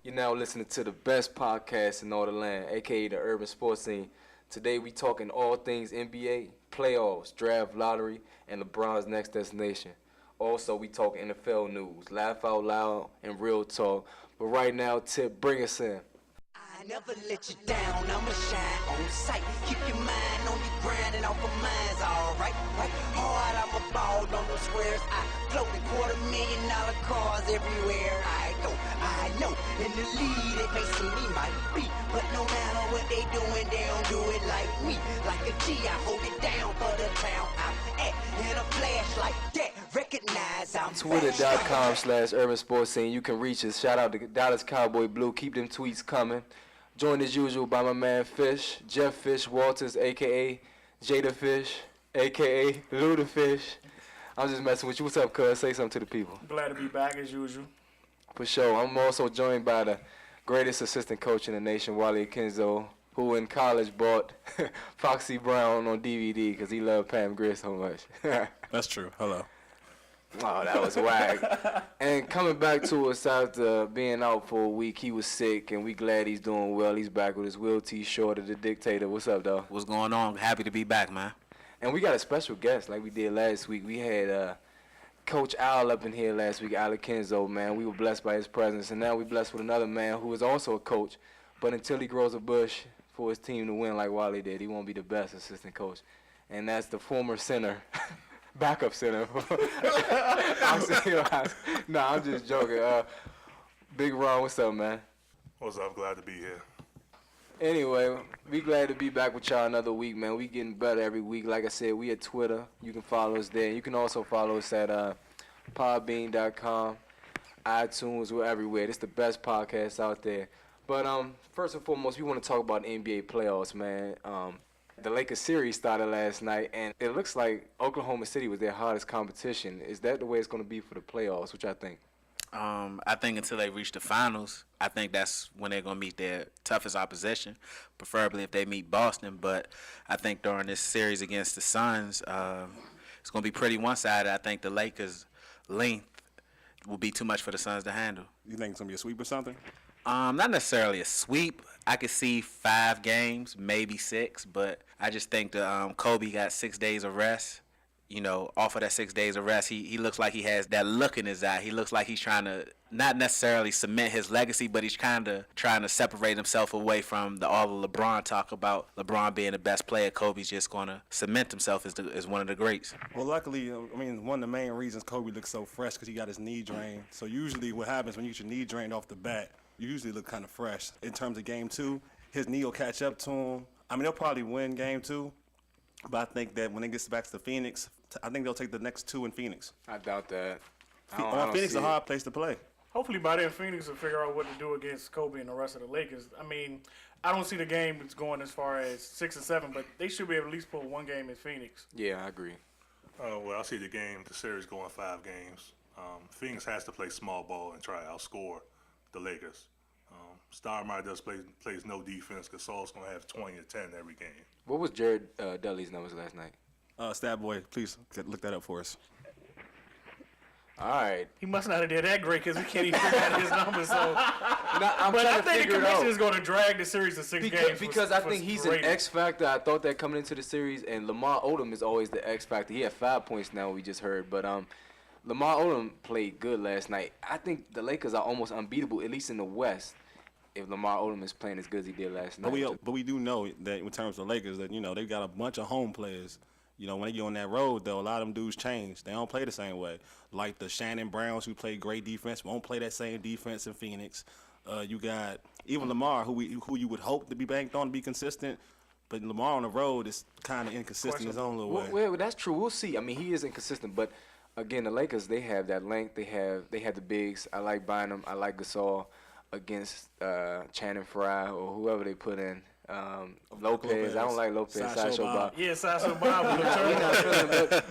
You're now listening to the best podcast in all the land, aka the Urban Sports Scene. Today we talking all things NBA, playoffs, draft, lottery, and LeBron's next destination. Also, we talk NFL news, laugh out loud, and real talk. But right now, Tip, bring us in. I never let you down, I'ma shine on sight. Keep your mind on your grind and off of mine's alright, right? Hard, I'ma ball on those squares. I float the $250,000 cars everywhere I go. I know in the lead it may seem me might be, but no matter what they doing, they don't do it like me. Like a G, I hold it down for the town I'm at. In a flash like that, recognize I'm Twitter.com/Urban Sports Scene. You can reach us. Shout out to Dallas Cowboy Blue. Keep them tweets coming. Joined as usual by my man Fish, Jeff Fish Walters, a.k.a. Jada Fish, a.k.a. Luda Fish. I'm just messing with you. What's up, cuz? Say something to the people. Glad to be back as usual. For sure. I'm also joined by the greatest assistant coach in the nation, Wale Kenzo, who in college bought Foxy Brown on DVD because he loved Pam Grier so much. That's true. Hello. Oh, that was whack. And coming back to us after being out for a week, he was sick, and we glad he's doing well. He's back with his Will T. Shorter, the dictator. What's up, dog? What's going on? Happy to be back, man. And we got a special guest like we did last week. We had Coach Al up in here last week, Alec Kenzo, man. We were blessed by his presence, and now we're blessed with another man who is also a coach. But until he grows a bush for his team to win like Wale did, he won't be the best assistant coach. And that's the former center. Backup center. I'm just joking. Big Ron, what's up, man? What's up? Glad to be here. Anyway, we glad to be back with y'all another week, man. We getting better every week. Like I said, we at Twitter. You can follow us there. You can also follow us at podbean.com, iTunes. We're everywhere. It's the best podcast out there. But first and foremost, we want to talk about the NBA playoffs, man. The Lakers series started last night, and it looks like Oklahoma City was their hardest competition. Is that the way it's going to be for the playoffs, which I think? I think until they reach the finals, I think that's when they're going to meet their toughest opposition, preferably if they meet Boston. But I think during this series against the Suns, it's going to be pretty one-sided. I think the Lakers' length will be too much for the Suns to handle. You think it's going to be a sweep or something? Not necessarily a sweep. I could see 5 games, maybe 6, but I just think that Kobe got 6 days of rest. You know, off of that 6 days of rest, he looks like he has that look in his eye. He looks like he's trying to not necessarily cement his legacy, but he's kind of trying to separate himself away from all the LeBron talk about LeBron being the best player. Kobe's just going to cement himself as one of the greats. Well, luckily, I mean, one of the main reasons Kobe looks so fresh because he got his knee drained. So usually what happens when you get your knee drained off the bat, you usually look kind of fresh. In terms of game 2, his knee will catch up to him. I mean, they'll probably win game 2, but I think that when it gets back to Phoenix, I think they'll take the next 2 in Phoenix. I doubt that. Phoenix is a hard place to play. Hopefully by then Phoenix will figure out what to do against Kobe and the rest of the Lakers. I mean, I don't see the game that's going as far as 6 or 7, but they should be able to at least pull one game in Phoenix. Yeah, I agree. Well, I see the series going 5 games. Phoenix has to play small ball and try to outscore the Lakers. Stoudemire plays no defense. Gasol's going to have 20 or 10 every game. What was Jared Dudley's numbers last night? Stat boy, please look that up for us. All right. He must not have did that great because we can't even figure out his numbers. So. I'm but trying I to think figure the it commission out. is going to drag the series to 6 games. Because I think he's an X factor. I thought that coming into the series, and Lamar Odom is always the X factor. He had 5 points now, we just heard. But Lamar Odom played good last night. I think the Lakers are almost unbeatable, at least in the West, if Lamar Odom is playing as good as he did last night. But we do know that in terms of the Lakers, that they've got a bunch of home players. You know, when they get on that road, though, a lot of them dudes change. They don't play the same way. Like the Shannon Browns, who play great defense, won't play that same defense in Phoenix. You got even Lamar, who you would hope to be banked on to be consistent. But Lamar on the road is kind of inconsistent in his own little way. Well, that's true. We'll see. I mean, he is inconsistent. But, again, the Lakers, they have that length. They have the bigs. I like Bynum. I like Gasol against Channing Frye or whoever they put in. Lopez. I don't like Lopez. Sasha Bob. Yeah, Sasha Bob.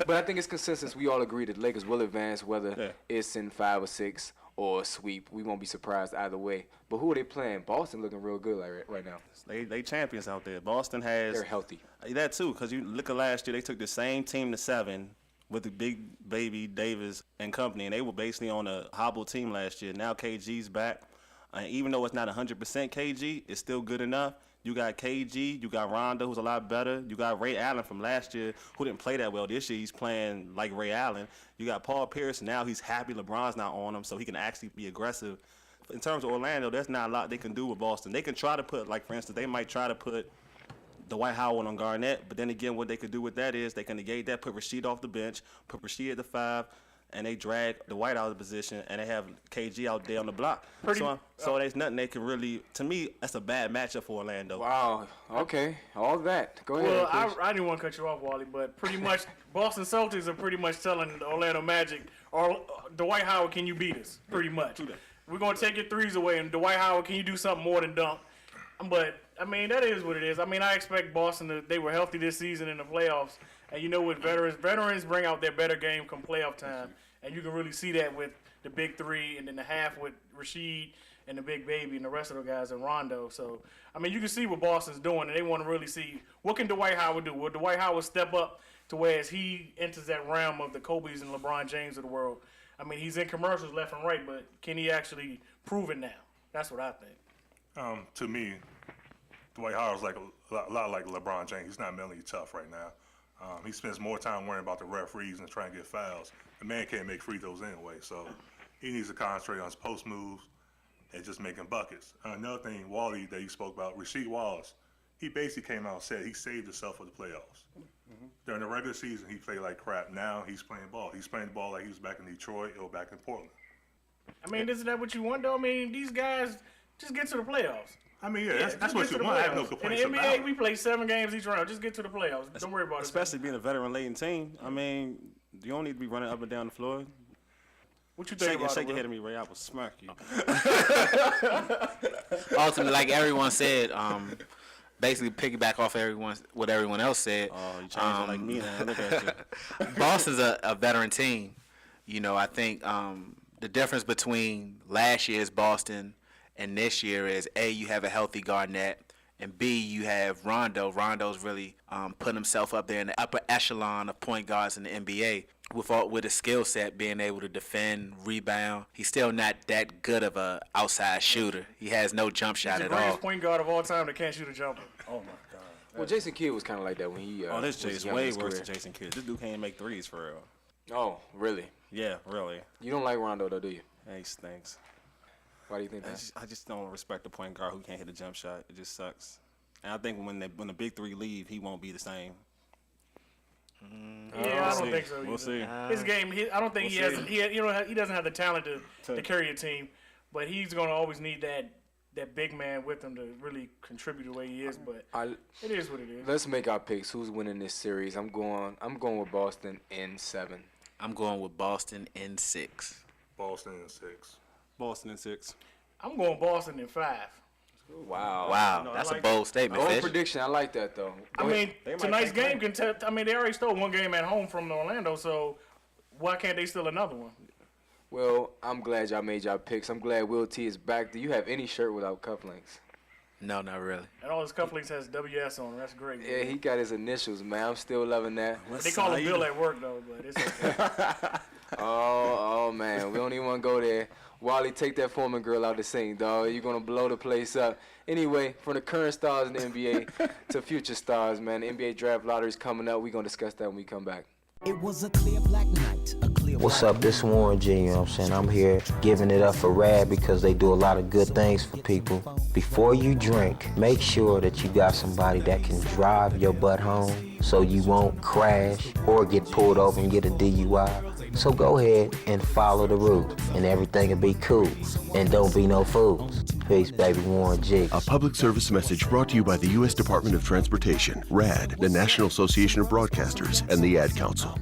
But I think it's consensus. We all agree that the Lakers will advance, whether it's in 5 or 6 or a sweep. We won't be surprised either way. But who are they playing? Boston looking real good right now. They champions out there. Boston has. They're healthy. That too, because you look at last year, they took the same team to 7 with the big baby Davis and company, and they were basically on a hobble team last year. Now KG's back. Even though it's not 100% KG, it's still good enough. You got KG, you got Rondo, who's a lot better. You got Ray Allen from last year, who didn't play that well. This year, he's playing like Ray Allen. You got Paul Pierce. Now he's happy LeBron's not on him, so he can actually be aggressive. In terms of Orlando, there's not a lot they can do with Boston. They can try to put, like, for instance, they might try to put Dwight Howard on Garnett, but then again, what they could do with that is they can negate that, put Rasheed off the bench, put Rasheed at the 5, and they drag Dwight out of the position, and they have KG out there on the block. So there's nothing they can really, to me, that's a bad matchup for Orlando. Wow. Okay. All that. Go ahead. Well, Chris. I didn't want to cut you off, Wally, but pretty much Boston Celtics are pretty much telling the Orlando Magic, or Dwight Howard, can you beat us? Pretty much. We're going to take your threes away, and Dwight Howard, can you do something more than dunk? But, I mean, that is what it is. I mean, I expect Boston they were healthy this season in the playoffs. And you know what, veterans bring out their better game come playoff time. And you can really see that with the big three and then the half with Rasheed and the big baby and the rest of the guys and Rondo. So, I mean, you can see what Boston's doing, and they want to really see what can Dwight Howard do. Will Dwight Howard step up to where as he enters that realm of the Kobe's and LeBron James of the world? I mean, he's in commercials left and right, but can he actually prove it now? That's what I think. To me, Dwight Howard's like a lot like LeBron James. He's not mentally tough right now. He spends more time worrying about the referees and trying to get fouls. The man can't make free throws anyway, so he needs to concentrate on his post moves and just making buckets. Another thing, Wally, that you spoke about, Rasheed Wallace, he basically came out and said he saved himself for the playoffs. During the regular season, he played like crap. Now he's playing ball. He's playing ball like he was back in Detroit or back in Portland. I mean, isn't that what you want, though? I mean, these guys just get to the playoffs. I mean, yeah, that's Just what get you to the want. I have no playoffs. complaints In the NBA, about it. we play 7 games each round. Just get to the playoffs. Don't worry about it. Especially being a veteran-laden team. I mean, you don't need to be running up and down the floor. What you think about Shake it, your Will? head at me, Ray. I will smack you. Ultimately, like everyone said, basically piggyback off what everyone else said. Oh, you changed it like me now. Look at you. Boston's a veteran team. You know, I think the difference between last year's Boston and this year is, A, you have a healthy Garnett, and B, you have Rondo. Rondo's really putting himself up there in the upper echelon of point guards in the NBA with a skill set, being able to defend, rebound. He's still not that good of a outside shooter. He has no jump shot He's at the all. greatest point guard of all time that can't shoot a jumper. Oh, my God. Well, Jason Kidd was kind of like that when he. Oh, this was Jay's young in way his worse career. than Jason Kidd. This dude can't make threes for real. Oh, really? Yeah, really. You don't like Rondo, though, do you? He stinks. Why do you think that? I just don't respect the point guard who can't hit a jump shot. It just sucks. And I think when the big three leave, he won't be the same. Yeah, I don't think so. We'll either. see. His game, I don't think he has. He doesn't have the talent to carry a team, but he's going to always need that big man with him to really contribute the way he is. But it is what it is. Let's make our picks. Who's winning this series? I'm going with Boston in 7. I'm going with Boston in 6. Boston in 6. Boston in 6. I'm going Boston in 5. Wow. Wow, no, I that's like a bold statement, Bold Fish. prediction. I like that though. I mean, They might tonight's take game can tell. I mean, they already stole one game at home from Orlando, so why can't they steal another one? Well, I'm glad y'all made y'all picks. I'm glad Will T is back. Do you have any shirt without cufflinks? No, not really. And all his cufflinks has WS on. That's great. Yeah, he got his initials, man. I'm still loving that. They call him Bill at work though, but it's okay. Oh man, we don't even want to go there. Wally, take that Foreman girl out to sing, dog. You're gonna blow the place up. Anyway, from the current stars in the NBA to future stars, man. The NBA draft lottery's coming up. We're gonna discuss that when we come back. It was a clear black night, a clear What's up, this Warren G, you know what I'm saying? I'm here giving it up for Rad because they do a lot of good things for people. Before you drink, make sure that you got somebody that can drive your butt home so you won't crash or get pulled over and get a DUI. So go ahead and follow the rules and everything will be cool. And don't be no fools. Peace, baby. Warren G. A public service message brought to you by the U.S. Department of Transportation, RAD, the National Association of Broadcasters, and the Ad Council.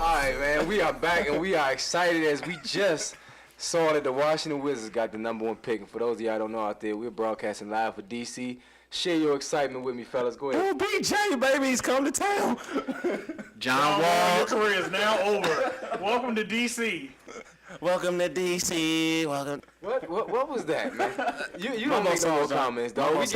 All right, man. We are back and we are excited as we just saw that the Washington Wizards got the #1 pick. And for those of y'all who don't know out there, we're broadcasting live for DC. Share your excitement with me, fellas. Go ahead. BJ, baby, he's come to town. John Your Wall. career is now over. Welcome to DC. Welcome to DC. Welcome. What was that, man? You don't Momo make no more songs, dog. comments, dog. Momo We get